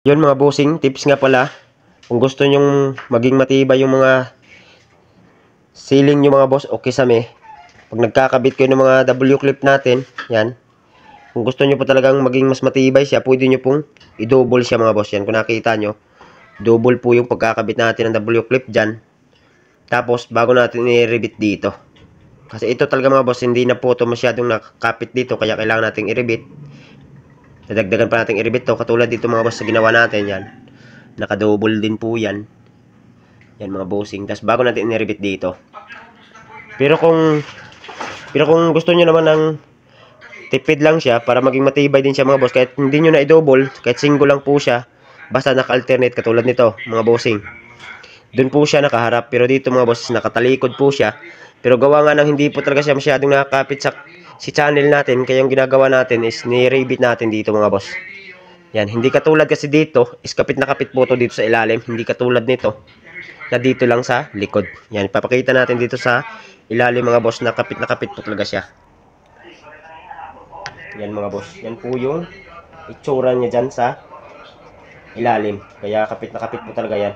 Yun mga bossing, tips nga pala, kung gusto nyong maging matibay yung mga ceiling nyo mga boss, okay same. Pag nagkakabit kayo ng mga W-clip natin, yan. Kung gusto nyo po talagang maging mas matibay siya, pwede nyo pong i-double siya mga boss. Yan, kung nakita nyo, double po yung pagkakabit natin ng W-clip dyan. Tapos, bago natin i-rebit dito. Kasi ito talaga mga boss, hindi na po ito masyadong nakakapit dito, kaya kailangan nating i-rebit. Dadagdagan pa nating i-rebit to, katulad dito mga boss sa ginawa natin, yan. Naka-double din po yan. Yan mga bossing. Tapos bago natin i-rebit dito. Pero kung gusto niyo naman ng tipid lang siya para maging matibay din siya mga boss, kahit hindi niyo na i-double, kahit single lang po siya, basta naka-alternate katulad nito mga bossing. Doon po siya nakaharap, pero dito mga boss nakatalikod po siya. Pero gawa nga ng hindi po talaga siya masyadong nakakapit sa channel natin, kaya yung ginagawa natin is ni-rebit natin dito mga boss. Yan, hindi katulad kasi dito, is kapit na kapit po to dito sa ilalim, hindi katulad nito na dito lang sa likod. Yan, ipapakita natin dito sa ilalim mga boss na kapit po talaga siya. Yan mga boss, yan po yung itsura niya dyan sa ilalim. Kaya kapit na kapit po talaga yan.